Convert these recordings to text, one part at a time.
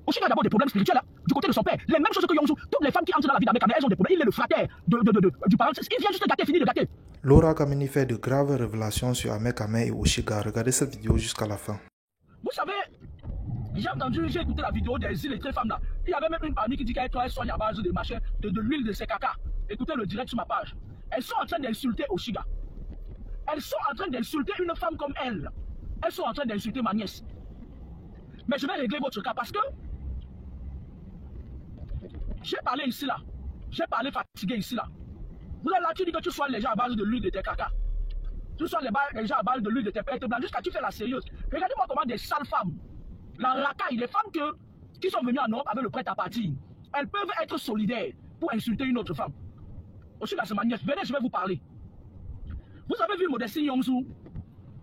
Oshiga a d'abord des problèmes spirituels, hein, du côté de son père. Les mêmes choses que Yonzu. Toutes les femmes qui entrent dans la vie d'Ahmed Kamé, elles ont des problèmes. Il est le frère du parent. Il vient juste de gâter, finir de gâter. Laura Kameni fait de graves révélations sur Ahmed Kamé et Oshiga. Regardez cette vidéo jusqu'à la fin. Vous savez, j'ai écouté la vidéo des illettrées femmes là. Il y avait même une parmi qui dit qu'elle soigne à base de machin, de l'huile de ses caca. Écoutez le direct sur ma page. Elles sont en train d'insulter Oshiga. Elles sont en train d'insulter une femme comme elle. Elles sont en train d'insulter ma nièce. Mais je vais régler votre cas parce que j'ai parlé ici là. J'ai parlé fatigué ici là. Vous êtes là, tu dis que tu soignes les gens à base de l'huile de tes caca. Tu soignes les gens à base de l'huile de tes pètes blancs jusqu'à tu fais la sérieuse. Regardez-moi comment des sales femmes, la racaille, les femmes qui sont venues en Europe avec le prêt à partir, elles peuvent être solidaires pour insulter une autre femme. Aussi là, c'est ma nièce. Venez, je vais vous parler. Vous avez vu Modestie Yonzu?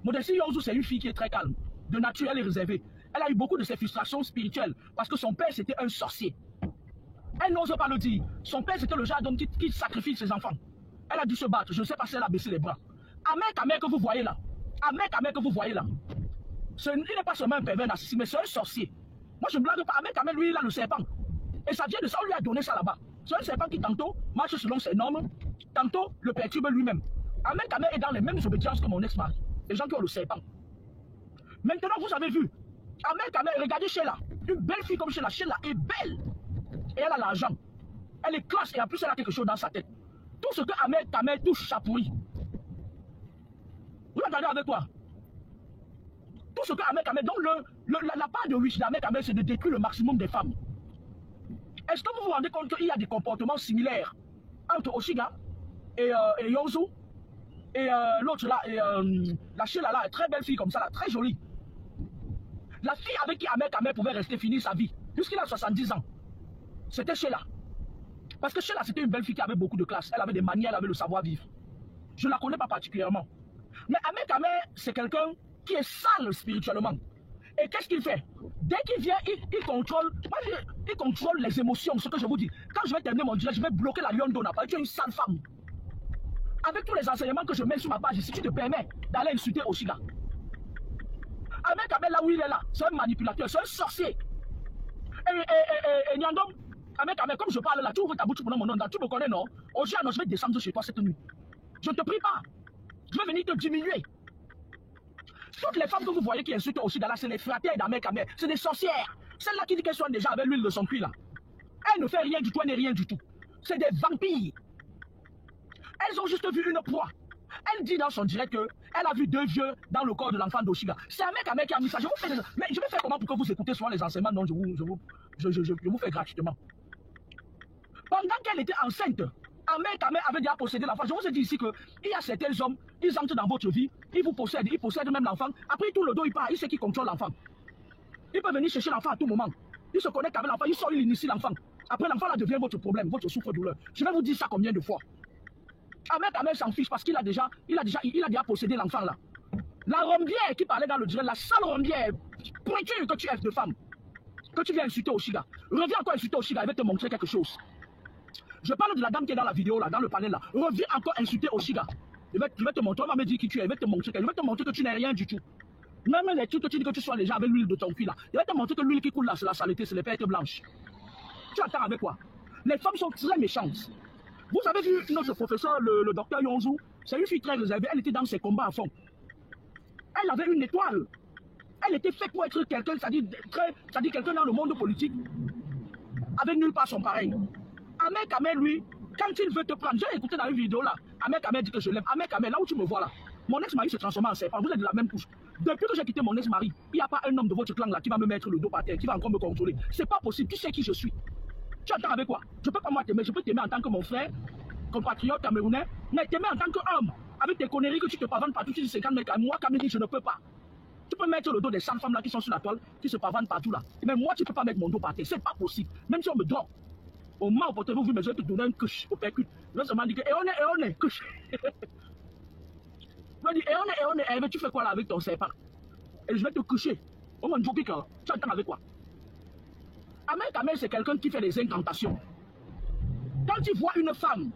Modestie Yonzu, c'est une fille qui est très calme. De nature, elle est réservée. Elle a eu beaucoup de ses frustrations spirituelles parce que son père, c'était un sorcier. Elle n'ose pas le dire. Son père, c'était le genre d'homme qui sacrifie ses enfants. Elle a dû se battre. Je ne sais pas si elle a baissé les bras. Ahmed Kamé que vous voyez là, Ahmed Kamé que vous voyez là, il n'est pas seulement un pervers narcissique, mais c'est un sorcier. Moi, je ne blague pas. Ahmed Kamé, lui, il a le serpent. Et ça vient de ça, on lui a donné ça là-bas. C'est un serpent qui, tantôt, marche selon ses normes, tantôt, le perturbe lui-même. Ahmed Kamé est dans les mêmes obédiences que mon ex-mari. Les gens qui ont le serpent. Maintenant, vous avez vu, Ahmed Kamé, regardez Sheila. Une belle fille comme Sheila. Sheila est belle. Et elle a l'argent. Elle est classe et en plus, elle a quelque chose dans sa tête. Tout ce que Ahmed Kamé touche, ça pourrit. Vous entendez avec quoi? Tout ce que Ahmed Kamé, donc la part de riche d'Ahmed Kamé, c'est de détruire le maximum des femmes. Est-ce que vous vous rendez compte qu'il y a des comportements similaires entre Oshiga et Yonzu et l'autre là, et la Sheila là, très belle fille comme ça, là, très jolie. La fille avec qui Ahmed Kamé pouvait rester finir sa vie, jusqu'il a 70 ans, c'était Sheila. Parce que Sheila, c'était une belle fille qui avait beaucoup de classe. Elle avait des manières, elle avait le savoir-vivre. Je ne la connais pas particulièrement. Mais Ahmed Kamé, c'est quelqu'un qui est sale spirituellement. Et qu'est-ce qu'il fait? Dès qu'il vient, il contrôle les émotions, ce que je vous dis. Quand je vais terminer mon direct, je vais bloquer la Lyon Dona, parce que tu es une sale femme. Avec tous les enseignements que je mets sur ma page, si tu te permets d'aller insulter Oshiga. Ahmed Kamé, là où il est là, c'est un manipulateur, c'est un sorcier. Et Nyandom, Ahmed Kamé, comme je parle là, tu ouvres ta bouche pour mon nom, tu me connais, non? Aujourd'hui, je vais descendre chez toi cette nuit. Je ne te prie pas. Je vais venir te diminuer. Toutes les femmes que vous voyez qui insultent aussi là, c'est les fratères d'Ahmed Kamé. C'est des sorcières. Celle-là qui dit qu'elle soigne déjà avec l'huile de son cuir là. Elle ne fait rien du tout, elle n'est rien du tout. C'est des vampires. Elles ont juste vu une proie. Elle dit dans son direct qu'elle a vu 2 vieux dans le corps de l'enfant d'Oshiga. C'est Ahmed Kamé qui a mis ça. Mais je vais faire comment pour que vous écoutez souvent les enseignements dont je vous fais gratuitement. Pendant qu'elle était enceinte, Ahmed Kamé avait déjà possédé l'enfant. Je vous ai dit ici qu'il y a certains hommes, ils entrent dans votre vie, ils vous possèdent, ils possèdent même l'enfant. Après, tout le dos, il part, il sait qui contrôle l'enfant. Il peut venir chercher l'enfant à tout moment. Il se connecte avec l'enfant, il sort, il initie l'enfant. Après, l'enfant là devient votre problème, votre souffre-douleur. Je vais vous dire ça combien de fois. Ahmed Kamé s'en fiche parce qu'il a déjà possédé l'enfant là. La rombière qui parlait dans le direct, la sale rombière, pointue que tu es de femme, que tu viens insulter Oshiga. Reviens encore insulter Oshiga, elle va te montrer quelque chose. Je parle de la dame qui est dans la vidéo, là, dans le panel là. Reviens encore insulter Oshiga. Je vais te montrer, on va me dire qui tu es, je vais te montrer que tu n'es rien du tout. Même les trucs que tu dis que tu sois les gens avec l'huile de ton cuir là. Je vais te montrer que l'huile qui coule là, c'est la saleté, c'est les pètes blanches. Tu attends avec quoi? Les femmes sont très méchantes. Vous avez vu notre professeur, le docteur Yonzu, c'est une fille très réservée, elle était dans ses combats à fond. Elle avait une étoile. Elle était faite pour être quelqu'un, c'est-à-dire quelqu'un dans le monde politique, avec nulle part son pareil. Ahmed Kamé, lui, quand il veut te prendre, j'ai écouté dans une vidéo là, Ahmed Kamé dit que je l'aime. Ahmed Kamé, là où tu me vois là, mon ex-mari se transforme en serpent, vous êtes de la même couche. Depuis que j'ai quitté mon ex-mari, il n'y a pas un homme de votre clan là qui va me mettre le dos par terre, qui va encore me contrôler. C'est pas possible, tu sais qui je suis. Tu attends avec quoi? Je peux pas moi t'aimer, je peux t'aimer en tant que mon frère, compatriote camerounais, mais t'aimer en tant qu'homme, avec tes conneries que tu te pavannes partout, tu dis 50 mètres, moi Kamé, je ne peux pas. Tu peux mettre le dos des 100 femmes là qui sont sur la toile, qui se pavanent partout là. Mais moi, tu peux pas mettre mon dos par terre, c'est pas possible. Même si on me drop. Au moment où vous mais je vais te donner un couche au percute. Je vais seulement dire que on est, couche. Je vais dire, on est, tu fais quoi là avec ton serpent? Et je vais te coucher. On m'a dit, tu attends avec quoi? Ahmed Kamé, c'est quelqu'un qui fait des incantations. Quand tu vois une femme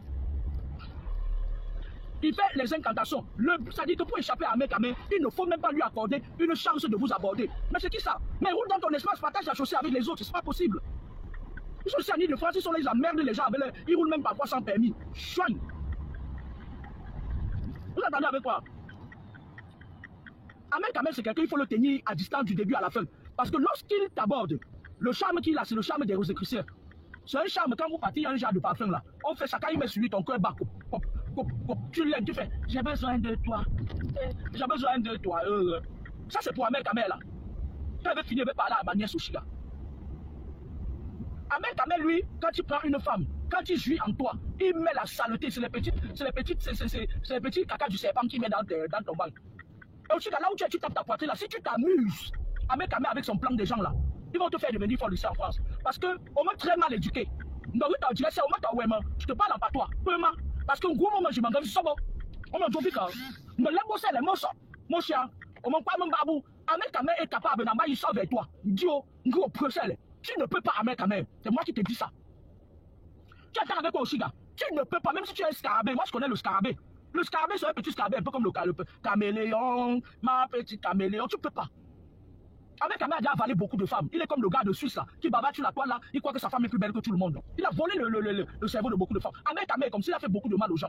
il fait les incantations. Ça dit que pour échapper à Ahmed Kamel, il ne faut même pas lui accorder une chance de vous aborder. Mais c'est qui ça? Mais roule dans ton espace, partage la chaussée avec les autres, c'est pas possible. Ils sont aussi en Ile-de-France, ils sont les emmerdent les gens avec les... Ils roulent même parfois sans permis. Chouane. Vous attendez avec quoi? Ahmed Kamel, c'est quelqu'un, il faut le tenir à distance du début à la fin. Parce que lorsqu'il t'aborde, le charme qu'il a, c'est le charme des Rosicruciens. C'est un charme, quand vous partez, il y a un genre de parfum là. On fait ça, quand il met sur lui, ton cœur bat. Tu l'aimes, tu fais, j'ai besoin de toi. J'ai besoin de toi. Ça, c'est pour Ahmed Kamel là. Quand il veut finir, il veut parler à Manière Souchiga. Ahmed Kamel, lui, quand il prend une femme, quand il jouit en toi, il met la saleté, c'est les petits caca du serpent qu'il met dans ton bal. Et aussi, là où tu tapes ta poitrine, là, si tu t'amuses, Ahmed Kamel avec son plan des gens là, ils vont te faire devenir fort ici en France. Parce qu'on m'a très mal éduqué. Donc, on dirait ça, je te parle en patois. Parce qu'un gros moment, je m'en donne ça. On m'a dit que je l'aime aussi, les mots, mon chien. On m'a pas mon babou. Ahmed Kamel est capable d'en il sort vers toi. Dio, gros procès. Tu ne peux pas, Ahmed Kamel. C'est moi qui te dis ça. Tu attends avec quoi aussi, gars? Tu ne peux pas, même si tu es un scarabée. Moi, je connais le scarabée. Le scarabée, c'est un petit scarabée, un peu comme le caméléon, ma petite caméléon. Tu ne peux pas. Ahmed Kamel a déjà avalé beaucoup de femmes. Il est comme le gars de Suisse là, qui bavard sur la toile là, il croit que sa femme est plus belle que tout le monde. Il a volé le cerveau de beaucoup de femmes. Ahmed Kamel, comme s'il a fait beaucoup de mal aux gens.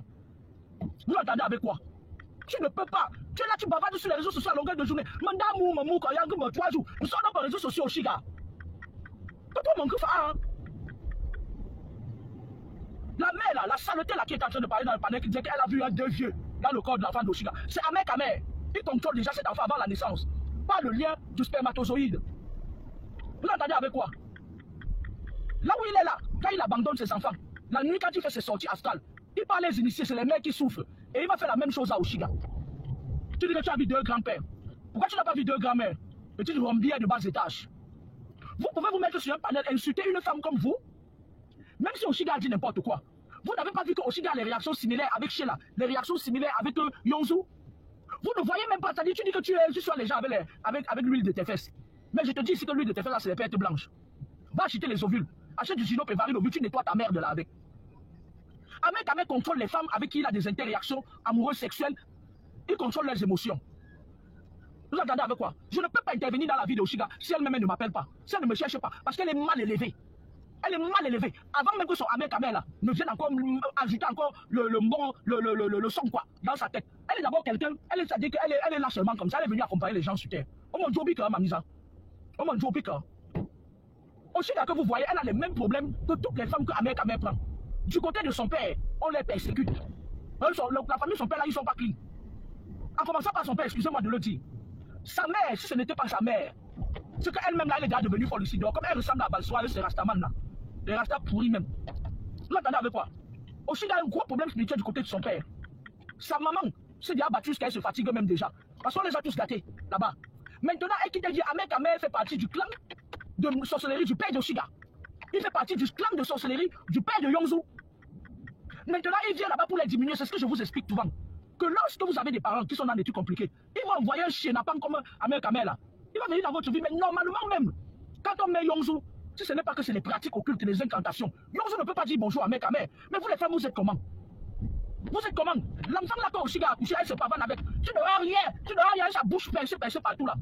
Vous entendez avec quoi? Tu ne peux pas. Tu es là, tu bavardes sur les réseaux sociaux à longueur de journée. Mandamou, mamou, quand il y a 3 jours. Nous sommes dans les réseaux sociaux aussi, gars. Pourquoi mon griffe, hein? La mère là, la saleté là qui est en train de parler dans le panel qui disait qu'elle a vu un deux vieux dans le corps de l'enfant d'Oshiga. C'est Ahmed Kamel. Il contrôle déjà cet enfant avant la naissance. Pas le lien du spermatozoïde. Vous entendez avec quoi? Là où il est là, quand il abandonne ses enfants, la nuit quand il fait ses sorties astrales, il parle les initiés, c'est les mères qui souffrent. Et il va faire la même chose à Oshiga. Tu dis que tu as vu 2 grands-pères. Pourquoi tu n'as pas vu 2 grands-mères? Petite rombière de bas étage. Vous pouvez vous mettre sur un panel, insulter une femme comme vous, même si Oshiga a dit n'importe quoi. Vous n'avez pas vu que Oshiga a les réactions similaires avec Sheila, les réactions similaires avec Yonzu. Vous ne voyez même pas, tu dis que tu sois les gens avec l'huile de tes fesses. Mais je te dis ici que l'huile de tes fesses, là, c'est les pertes blanches. Va acheter les ovules. Achète du ginopévarine ovule, tu nettoies ta merde là avec. Ahmed Kamel contrôle les femmes avec qui il a des interactions amoureuses sexuelles. Il contrôle leurs émotions. Vous entendez avec quoi? Je ne peux pas intervenir dans la vie de Oshiga si elle-même ne m'appelle pas, si elle ne me cherche pas, parce qu'elle est mal élevée. Elle est mal élevée. Avant même que son Ahmed Kamel là ne vienne encore ajouter encore le son quoi dans sa tête. Elle est d'abord quelqu'un, elle est là seulement comme ça, elle est venue accompagner les gens sur terre. On m'a dit au piqueur, Mamisa. On m'a dit au piqueur. Oshiga que vous voyez, elle a les mêmes problèmes que toutes les femmes que Ahmed Kamel prend. Du côté de son père, on les persécute. La famille de son père là, ils sont pas clean. En commençant par son père, excusez-moi de le dire. Sa mère, si ce n'était pas sa mère, c'est qu'elle-même là, elle est déjà devenue follicidore. Comme elle ressemble à Balsoa, c'est Rastaman là. Les Rastas pourris même. Vous entendez avec quoi? Oshiga a un gros problème spirituel du côté de son père. Sa maman s'est déjà battue jusqu'à elle se fatigue même déjà. Parce qu'on les a tous gâtés là-bas. Maintenant, elle qui t'a dit Ahmed Kamel fait partie du clan de sorcellerie du père d'Oshiga. Il fait partie du clan de sorcellerie du père de Yonzu. Maintenant, il vient là-bas pour les diminuer. C'est ce que je vous explique souvent. Que lorsque vous avez des parents qui sont dans des trucs compliqués, ils vont envoyer un chénapan comme Ahmed Kamel là. Il va venir dans votre vie, mais normalement même, quand on met Yonzu, si ce n'est pas que c'est les pratiques occultes, les incantations, Yonzu ne peut pas dire bonjour à Ahmed Kamel. Mais vous les femmes, vous êtes comment? Vous êtes comment? L'enfant là, quand Oshiga a accouché, elle se pavane avec. Tu n'auras rien, sa bouche percée partout là.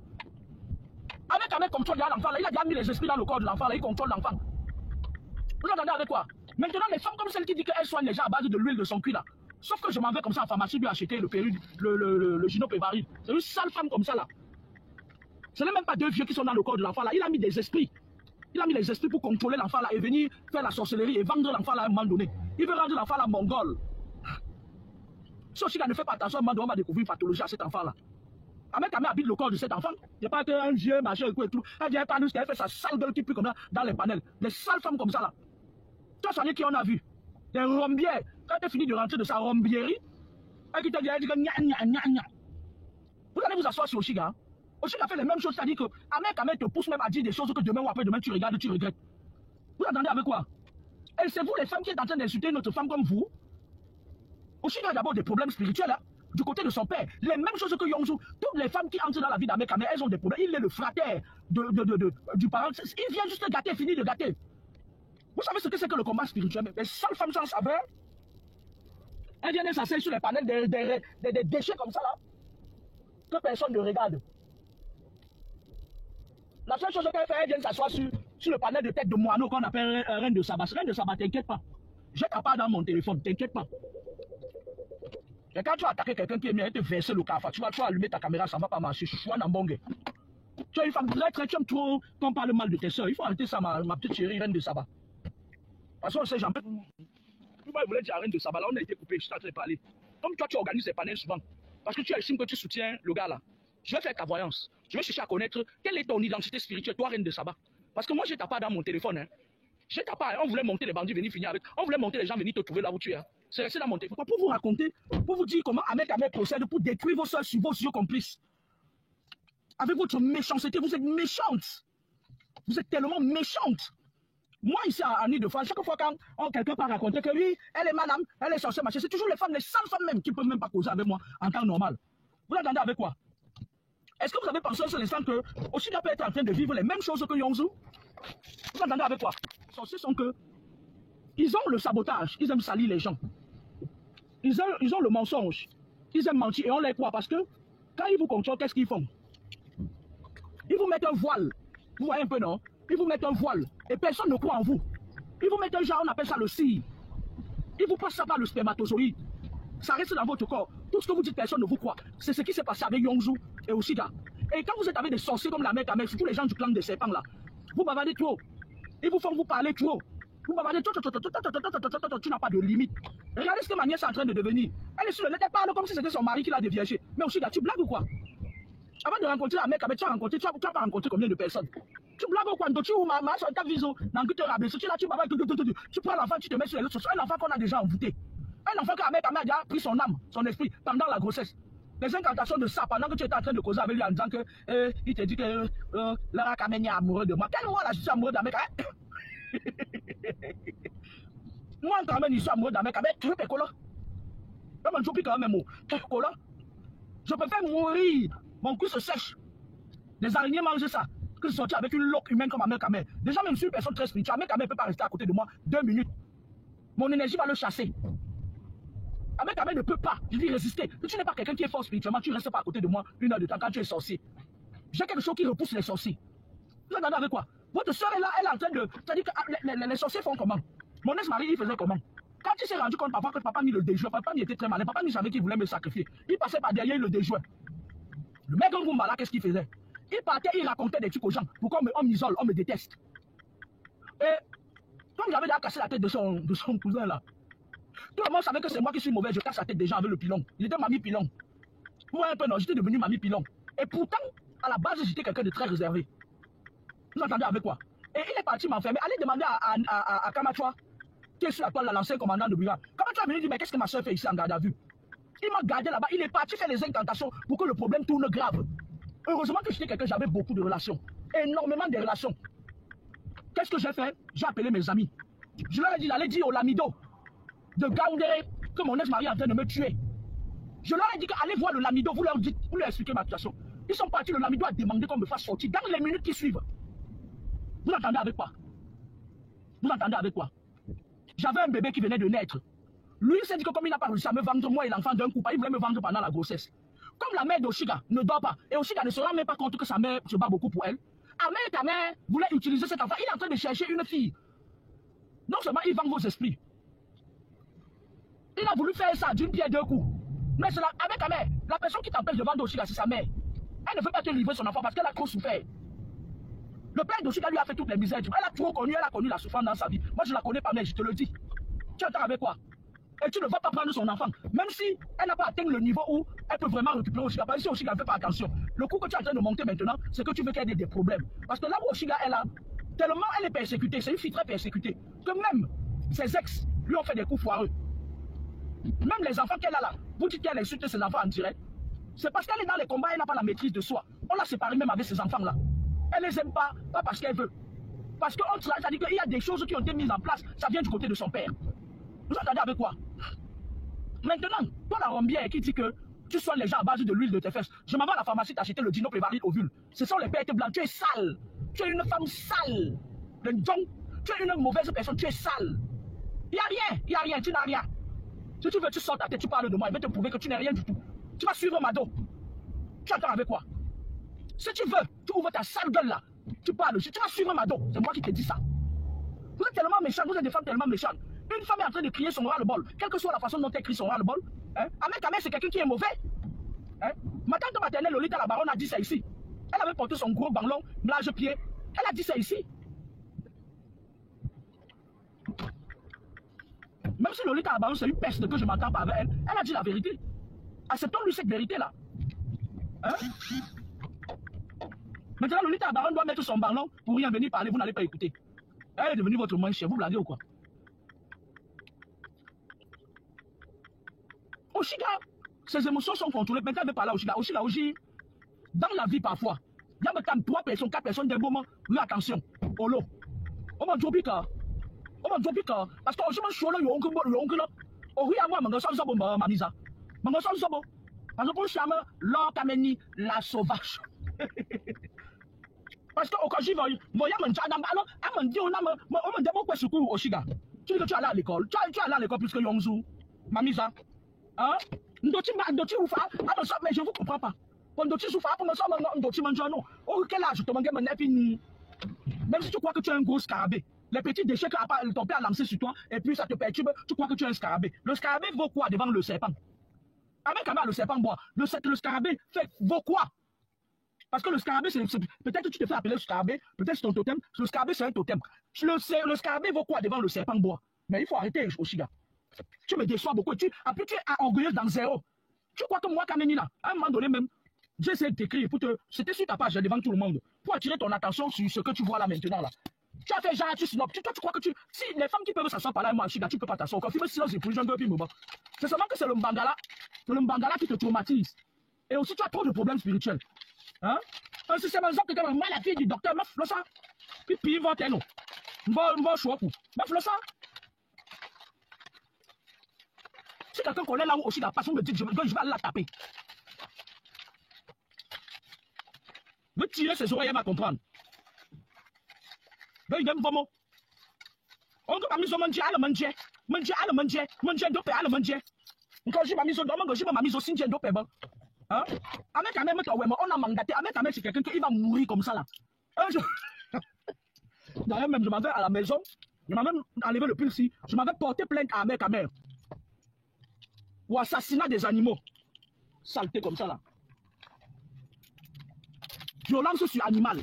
Ahmed Kamel contrôle l'enfant là, il a déjà mis les esprits dans le corps de l'enfant là, il contrôle l'enfant. Vous entendez avec quoi? Maintenant, les femmes comme celle qui dit qu'elle soigne les gens à base de l'huile de son cul là. Sauf que je m'en vais comme ça en pharmacie lui acheter le ginopévarine. C'est une sale femme comme ça là. Ce n'est même pas 2 vieux qui sont dans le corps de l'enfant là. Il a mis des esprits. Il a mis les esprits pour contrôler l'enfant là et venir faire la sorcellerie et vendre l'enfant là à un moment donné. Il veut rendre l'enfant là mongol. Si Oshiga ne fait pas attention, à un moment donné, on va découvrir une pathologie à cet enfant là. Ahmed Kamel habite le corps de cet enfant. Il n'y a pas qu'un vieux machin et tout. Elle vient pas nous qu'elle fait sa sale gueule qui pue comme ça dans les panels. Les sales femmes comme ça là. Toi, ça n'est qui on a vu. Des rombières. Quand tu as fini de rentrer de sa rombierie, elle qui t'a dit, elle dit que gna gna gna gna. Vous allez vous asseoir sur Oshiga. Oshiga fait les mêmes choses, c'est-à-dire que Ahmed Kamel te pousse même à dire des choses que demain ou après-demain tu regardes, tu regrettes. Vous entendez avec quoi? Et c'est vous les femmes qui êtes en train d'insulter notre femme comme vous. Oshiga a d'abord des problèmes spirituels, hein, du côté de son père. Les mêmes choses que Yonzu. Toutes les femmes qui entrent dans la vie d'Ahmed Kamel, elles ont des problèmes. Il est le frère du parent. Il vient juste gâter, finir de gâter. Vous savez ce que c'est que le combat spirituel? Les sales femmes sans saveur. Elle vient s'asseoir sur les panels des déchets comme ça là, que personne ne regarde. La seule chose qu'elle fait, elle vient s'asseoir sur le panel de tête de moineau qu'on appelle Reine de Saba. Reine de Saba, t'inquiète pas. J'ai ta part dans mon téléphone, t'inquiète pas. Et quand tu vas attaquer quelqu'un qui est mieux, elle te verser le café, tu vas allumer ta caméra, ça ne va pas marcher. Je suis un ambongue. Tu es une femme très, tu aimes trop qu'on parle mal de tes soeurs. Il faut arrêter ça, ma petite chérie, Reine de Saba. Parce qu'on sait jamais. Moi, je voulais dire à Reine de Saba, là, on a été coupé, je suis en train de parler. Comme toi, tu organises les panels souvent. Parce que tu estimes que tu soutiens le gars là. Je vais faire ta voyance. Je vais chercher à connaître quelle est ton identité spirituelle, toi, Reine de Saba. Parce que moi, j'ai ta part dans mon téléphone. Hein. J'ai ta part. On voulait monter les bandits, venir finir avec. On voulait monter les gens, venir te trouver là où tu es. Hein. C'est resté dans mon téléphone. Pour vous raconter, pour vous dire comment Ahmed procède pour détruire vos soeurs sur vos yeux complices. Avec votre méchanceté, vous êtes méchante. Vous êtes tellement méchante. Moi, ici, à Ile-de-France, chaque fois quand quelqu'un part raconter que oui, elle est madame, elle est sorcière, machin, c'est toujours les femmes, les seules femmes même qui ne peuvent même pas causer avec moi en temps normal. Vous attendez avec quoi? Est-ce que vous avez pensé sur l'instant que Oshiga peut être en train de vivre les mêmes choses que Yonzu? Vous attendez avec quoi? Les sorciers sont que ils ont le sabotage, ils aiment salir les gens. Ils ont le mensonge, ils aiment mentir et on les croit parce que quand ils vous contrôlent, qu'est-ce qu'ils font? Ils vous mettent un voile. Vous voyez un peu, non? Ils vous mettent un voile et personne ne croit en vous. Ils vous mettent un genre, on appelle ça le cire. Ils vous passent ça par le spermatozoïde. Ça reste dans votre corps. Tout ce que vous dites, personne ne vous croit. C'est ce qui s'est passé avec Yonzu et Oshiga. Et quand vous êtes avec des sorciers comme la mère Kamel, surtout les gens du clan des serpents là, vous bavardez trop. Ils vous font vous parler trop. Vous bavardez trop. Tu n'as pas de limite. Regardez ce que ma nièce est en train de devenir. Elle est sur le net, elle parle comme si c'était son mari qui l'a déviégé. Mais Oshiga, tu blagues ou quoi? Avant de rencontrer la mère Kamel, tu as pas rencontré combien de personnes? Tu blagues ou quoi? Tu ma sur ta vision, dans que tu rabaisses, tu prends l'enfant, tu te mets sur les réseaux sociaux. Un enfant qu'on a déjà envoûté. Un enfant qui a déjà pris son âme, son esprit pendant la grossesse. Les incantations de ça, pendant que tu étais en train de causer avec lui en disant que il te dit que Lara Kamel est amoureux de moi. Quel moi là, je suis amoureux d'Ahmed Kamel? Moi, quand même, je suis amoureux d'Ahmed Kamel. Tu veux pécola? Je préfère mourir. Mon cou se sèche. Les araignées mangent ça. Que de sortir avec une loque humaine comme Ahmed Kamel. Déjà, même si une personne très spirituelle, Ahmed Kamel ne peut pas rester à côté de moi 2 minutes. Mon énergie va le chasser. Ahmed Kamel ne peut pas lui résister. Si tu n'es pas quelqu'un qui est fort spirituellement, tu ne restes pas à côté de moi 1 heure de temps quand tu es sorcier. J'ai quelque chose qui repousse les sorciers. Vous attendez avec quoi? Votre soeur est là, elle est en train de... C'est-à-dire que les sorciers font comment? Mon ex-mari, il faisait comment? Quand il s'est rendu compte parfois que papa mis le déjoué, papa il était très malin, papa il savait qu'il voulait me sacrifier. Il passait par derrière le déjoué. Le mec en Goumba là, qu'est-ce qu'il faisait? Il partait, il racontait des trucs aux gens. Pourquoi on m'isole, on me déteste. Et comme j'avais déjà cassé la tête de son cousin là, tout le monde savait que c'est moi qui suis mauvais, je casse la tête des gens avec le pilon. Il était mamie pilon. Moi un peu non, j'étais devenu mamie pilon. Et pourtant, à la base, j'étais quelqu'un de très réservé. Vous entendez avec quoi? Et il est parti m'enfermer. Allez demander à Kamachwa, qui est sur la toile, l'ancien commandant de brigade. Kamachwa est venu dire, mais qu'est-ce que ma soeur fait ici en garde à vue? Il m'a gardé là-bas, il est parti faire les incantations pour que le problème tourne grave. Heureusement que j'étais quelqu'un, j'avais beaucoup de relations. Énormément de relations. Qu'est-ce que j'ai fait? J'ai appelé mes amis. Je leur ai dit, allez dire au Lamido de Gaoundéré que mon ex-mari est en train de me tuer. Je leur ai dit allez voir le Lamido, vous leur dites, vous leur expliquez ma situation. Ils sont partis, le Lamido a demandé qu'on me fasse sortir dans les minutes qui suivent. Vous entendez avec quoi? Vous entendez avec quoi? J'avais un bébé qui venait de naître. Lui, il s'est dit que comme il n'a pas réussi à me vendre, moi et l'enfant d'un coup, il voulait me vendre pendant la grossesse. Comme la mère d'Oshiga ne dort pas, et Oshiga ne se rend même pas compte que sa mère se bat beaucoup pour elle, ta mère voulait utiliser cet enfant. Il est en train de chercher une fille. Non seulement il vend vos esprits. Il a voulu faire ça d'une pierre deux coups. Mais c'est avec ta mère, la personne qui t'empêche de vendre Oshiga, c'est sa mère. Elle ne veut pas te livrer son enfant parce qu'elle a trop souffert. Le père d'Oshiga lui a fait toutes les misères. Elle a trop connu, elle a connu la souffrance dans sa vie. Moi, je ne la connais pas, mais je te le dis. Tu entends avec quoi? Et tu ne vas pas prendre son enfant. Même si elle n'a pas atteint le niveau où elle peut vraiment récupérer Oshiga. Parce que si Oshiga ne fait pas attention, le coup que tu es en train de monter maintenant, c'est que tu veux qu'elle ait des problèmes. Parce que là où Oshiga est là, tellement elle est persécutée, c'est une fille très persécutée, que même ses ex lui ont fait des coups foireux. Même les enfants qu'elle a là, vous dites qu'elle insulte ses enfants en direct. C'est parce qu'elle est dans les combats, elle n'a pas la maîtrise de soi. On l'a séparée même avec ses enfants là. Elle ne les aime pas parce qu'elle veut. Parce que c'est-à-dire qu'il y a des choses qui ont été mises en place, ça vient du côté de son père. Vous entendez avec quoi? Maintenant, toi la rombière qui dit que tu soignes les gens à base de l'huile de tes fesses, je m'en vais à la pharmacie t'acheter le Dino Prévalide ovule. Ce sont les pertes blanches, tu es sale. Tu es une femme sale. Le don, tu es une mauvaise personne, tu es sale. Il n'y a rien, tu n'as rien. Si tu veux, tu sors ta tête, tu parles de moi, il va te prouver que tu n'es rien du tout. Tu vas suivre Mado. Tu attends avec quoi? Si tu veux, tu ouvres ta sale gueule là. Tu parles, tu vas suivre Mado. C'est moi qui te dis ça. Vous êtes tellement méchants, vous êtes des femmes tellement méchantes. Une femme est en train de crier son ras-le-bol. Quelle que soit la façon dont elle crie son ras-le-bol. Hein? Ahmed Kamel, c'est quelqu'un qui est mauvais. Hein? Ma tante maternelle, Lolita la baronne, a dit ça ici. Elle avait porté son gros banlon, large pied. Elle a dit ça ici. Même si Lolita la baronne, c'est une peste que je m'entends pas avec elle, elle a dit la vérité. Acceptons-lui cette vérité-là. Hein? Maintenant, Lolita la baronne doit mettre son banlon pour rien venir parler, vous n'allez pas écouter. Elle est devenue votre moins chère, vous blaguez ou quoi? Oshiga, ses émotions sont contrôlées. Maintenant, elle veut parler à Oshiga. Oshiga, dans la vie parfois, il y a même 3 personnes, 4 personnes d'un moment. Oui, attention. Olo. On m'a dit que. Parce que je me suis dit, oui, à moi, je suis mamisa. Je suis parce que je suis l'or kameni, la sauvage. Parce que au cas où je vais, alors, on me dit, on me dit, pourquoi secours Oshiga? Tu dis que tu es allé à l'école. Tu es allé à l'école plus que Yongzu. Mamisa. Hein? Ndoti oufa, mais je ne vous comprends pas. Ndoti oufa, pour me ça, Ndoti manjano. Oh, quel âge te manque même si tu crois que tu es un gros scarabée, les petits déchets que ton père a lancé sur toi, et puis ça te perturbe, tu crois que tu es un scarabée. Le scarabée vaut quoi devant le serpent? Avec Kamel, le serpent boit. Le scarabée vaut quoi? Parce que le scarabée, peut-être que tu te fais appeler le scarabée, peut-être c'est ton totem. Le scarabée, c'est un totem. Le scarabée vaut quoi devant le serpent bois? Mais il faut arrêter, Oshiga. Tu me déçois beaucoup. Après, tu es orgueilleuse dans zéro. Tu crois que moi, Kameni, là, à un moment donné même, j'ai essayé de t'écrire pour te. C'était sur ta page devant tout le monde. Pour attirer ton attention sur ce que tu vois là maintenant. Là. Tu as fait genre, tu snobs. Toi, tu crois que tu. Si les femmes qui peuvent s'asseoir par là, moi, Oshiga, tu peux pas t'asseoir. Quand tu me silences et puis je ne peux plus me battre. C'est seulement que c'est le Mbangala. C'est le Mbangala qui te traumatise. Et aussi, tu as trop de problèmes spirituels. Hein? Parce que c'est ma que tu as mal la fille du docteur. Mais fais ça. Puis, il va t'aider. Il va choisir. Mais fais ça. Si quelqu'un connaît là où aussi la passion me dit que je vais aller la taper. Je vais tirer ses oreilles, elle va comprendre. Je vais vraiment. On va mis au manger, à le manger. Manger, dope, à le manger. Quand je m'amuse au domaine, je m'amuse au singe, dope, hein? Avec un même temps, on a mandaté. Avec un mec, c'est quelqu'un qui va mourir comme ça là. D'ailleurs, même, je m'avais à la maison, je m'avais enlevé le pulsi, je m'avais porté plainte à mec à mère. Ou assassinat des animaux. Saleté comme ça là. Violence sur animal.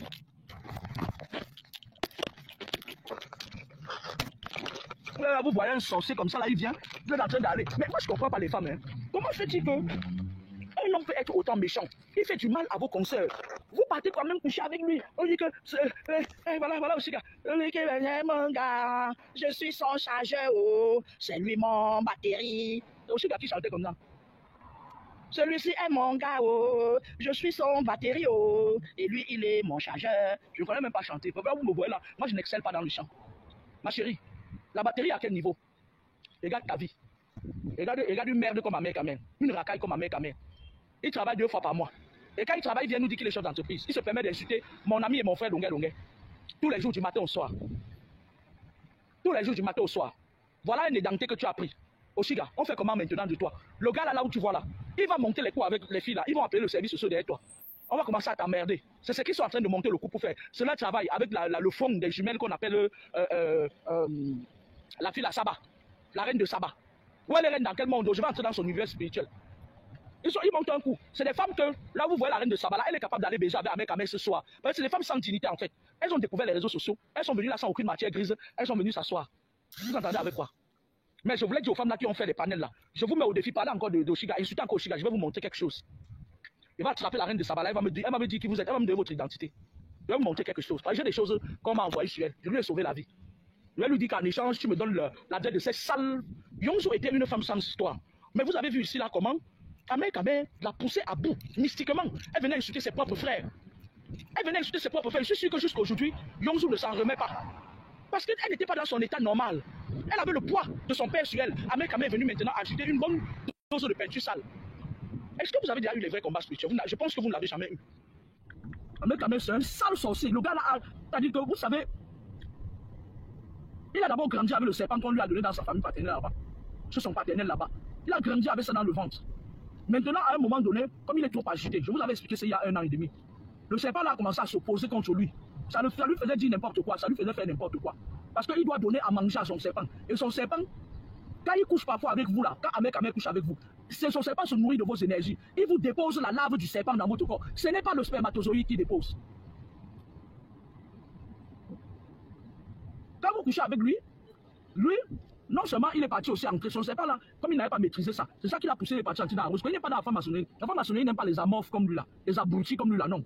Là, vous voyez un sorcier comme ça là, il vient, il est en train d'aller. Mais moi je comprends pas les femmes. Hein. Comment fait-il que un homme peut être autant méchant? Il fait du mal à vos consoeurs. Vous partez quand même coucher avec lui. On dit que voilà aussi gars. Mon gars, je suis son chargeur, oh, c'est lui mon batterie. Aussi gars qui chantait comme ça. Celui-ci est mon gars, oh, je suis son batterie, oh, et lui il est mon chargeur. Je ne connais même pas chanter. Pourquoi vous me voyez là? Moi je n'excelle pas dans le chant. Ma chérie, la batterie à quel niveau? Regarde ta vie. Regarde une merde comme ma mère Kamel. Une racaille comme ma mère Kamel. Il travaille 2 fois par mois. Et quand il travaille, il vient nous dire qu'il est chef d'entreprise. Il se permet d'insulter mon ami et mon frère Longuet. Tous les jours du matin au soir. Tous les jours du matin au soir. Voilà un édenté que tu as pris. Oshiga, on fait comment maintenant de toi? Le gars là où tu vois là, il va monter les coups avec les filles là. Ils vont appeler le service social derrière toi. On va commencer à t'emmerder. C'est ce qu'ils sont en train de monter le coup pour faire. Cela travaille avec le fond des jumelles qu'on appelle la fille à Saba. La reine de Saba. Où elle est reine dans quel monde? Je vais entrer dans son univers spirituel. Ils montent un coup. C'est des femmes que, là vous voyez la reine de Saba, là, elle est capable d'aller baiser avec Ahmed ce soir. Parce que c'est des femmes sans dignité en fait. Elles ont découvert les réseaux sociaux. Elles sont venues là sans aucune matière grise. Elles sont venues s'asseoir. Vous entendez avec quoi? Mais je voulais dire aux femmes là qui ont fait les panels là. Je vous mets au défi, parlez encore de Oshiga, insultez encore Oshiga, je vais vous montrer quelque chose. Il va attraper la reine de Saba là, elle va me dire qui vous êtes, elle va me donner votre identité. Je vais vous montrer quelque chose. J'ai des choses qu'on m'a envoyées sur elle. Je lui ai sauvé la vie. Je vais lui dire qu'en échange, tu me donnes l'adresse de ces sales. Yongzo était une femme sans histoire. Mais vous avez vu ici là comment Ahmed Kamel l'a poussée à bout, mystiquement. Elle venait insulter ses propres frères. Je suis sûr que jusqu'à aujourd'hui, Yongzo ne s'en remet pas. Parce qu'elle n'était pas dans son état normal. Elle avait le poids de son père sur elle. Ahmed Kamel est venu maintenant ajouter une bonne dose de peinture sale. Est-ce que vous avez déjà eu les vrais combats spirituels? Je pense que vous ne l'avez jamais eu. Ahmed Kamel, c'est un sale sorcier. Le gars là, c'est-à-dire que vous savez, il a d'abord grandi avec le serpent qu'on lui a donné dans sa famille paternelle là-bas. Chez son paternel là-bas. Il a grandi avec ça dans le ventre. Maintenant, à un moment donné, comme il est trop agité, je vous avais expliqué ça il y a 1 an et demi, le serpent là a commencé à s'opposer contre lui. Ça lui faisait dire n'importe quoi, ça lui faisait faire n'importe quoi. Parce qu'il doit donner à manger à son serpent. Et son serpent, quand il couche parfois avec vous là, quand Ahmed Kamel couche avec vous, son serpent se nourrit de vos énergies. Il vous dépose la larve du serpent dans votre corps. Ce n'est pas le spermatozoïde qui dépose. Quand vous couchez avec lui, non seulement il est parti aussi entrer son serpent là, comme il n'avait pas maîtrisé ça, c'est ça qu'il a poussé les parties entrer dans la rose. Il n'est pas dans la franc-maçonnerie. La franc-maçonnerie n'aime pas les amorphes comme lui là, les abrutis comme lui là, non.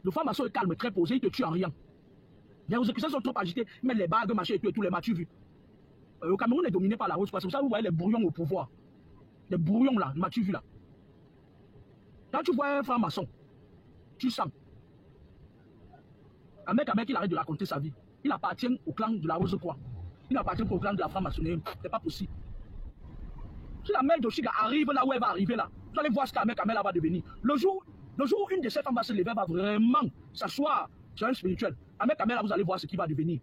Le franc-maçon est calme, très posé, il te tue en rien. Les exécutions sont trop agitées, mais les bagues, machin et tout les m'as-tu vu. Au Cameroun est dominé par la rose, parce que ça vous voyez les brouillons au pouvoir. Les brouillons là, m'as-tu vu là. Quand tu vois un franc-maçon, tu sens. Un mec qui arrête de raconter sa vie, il appartient au clan de la Rose-Croix. Il n'appartient pas au clan de la franc-maçonnerie. C'est pas possible. Si la mère d'Oshiga arrive là où elle va arriver là, vous allez voir ce qu'Ahmed Kamel va devenir. Le jour où une de ces femmes va se lever, va vraiment s'asseoir sur un spirituel. Ahmed Kamel là, vous allez voir ce qu'il va devenir.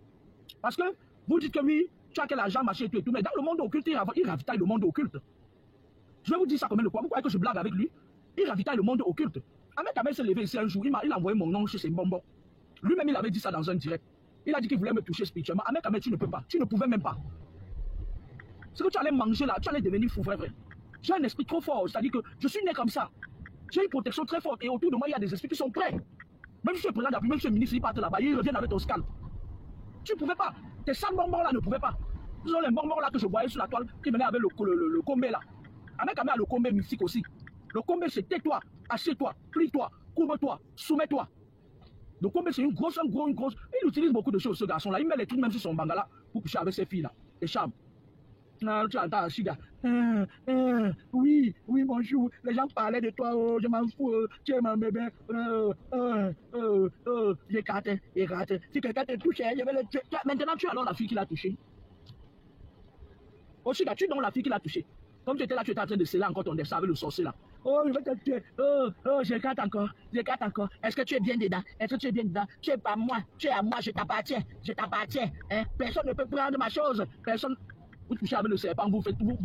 Parce que vous dites que oui, tu as quel argent, machin et tout, mais dans le monde occulte, il ravitaille le monde occulte. Je vais vous dire ça combien de fois. Vous croyez que je blague avec lui? Il ravitaille le monde occulte. Ahmed Kamel s'est levé ici un jour, il a envoyé mon nom chez ses bonbons. Lui-même, il avait dit ça dans un direct. Il a dit qu'il voulait me toucher spirituellement. Ahmed Kamel, tu ne peux pas. Tu ne pouvais même pas. Ce que tu allais manger là, tu allais devenir fou, vrai. J'ai un esprit trop fort. C'est-à-dire que je suis né comme ça. J'ai une protection très forte. Et autour de moi, il y a des esprits qui sont prêts. Même si je suis président de la République, même si je suis ministre, ils partent là-bas. Ils reviennent avec ton scalp. Tu ne pouvais pas. Tes sales mormons là ne pouvaient pas. Ce sont les mormons là que je voyais sur la toile qui venaient avec le combé là. Ahmed Kamel a le combé mystique aussi. Le combé, c'est tais-toi, assieds-toi, plie-toi, couvre-toi, soumets-toi. Le combé, c'est une grosse. Il utilise beaucoup de choses, ce garçon-là. Il met les trucs même sur son bangala pour coucher avec ses filles là. Les charmes. Tu entends, Chiga. Oui, bonjour. Les gens parlaient de toi. Oh, je m'en fous. Tu es mon bébé. J'ai gratté. Si quelqu'un te touche, je vais le tuer. Maintenant, tu es alors la fille qui l'a touché. Oh, Chiga, tu es donc la fille qui l'a touché. Comme tu étais là, tu étais en train de sceller encore ton destin avec le sorcier là. Oh, je vais te tuer. Je gratte encore. Est-ce que tu es bien dedans? Tu es pas moi. Tu es à moi, je t'appartiens. Hein? Personne ne peut prendre ma chose. Vous touchez avec le serpent, vous faites tout.